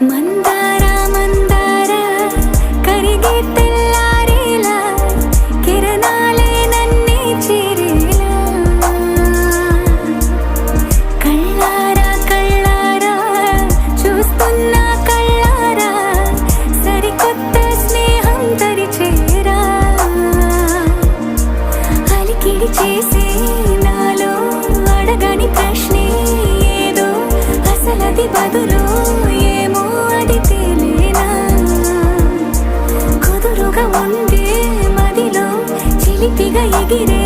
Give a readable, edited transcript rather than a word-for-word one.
మందార మందార కరిగే తెల్లారేలా కిరణాలే నన్నే చేరేలా కళ్ళారా కళ్ళారా చూస్తున్నా కళ్ళారా సరికొత్త స్నేహం తరిచేరా అలికిడి చేసే నాలో అడగని ప్రశ్నే ఏదో అసలది బదులు ఏమో అది తేలేనా కుదురుగా ఉండే మదిలో చిలిపిగా ఎగిరే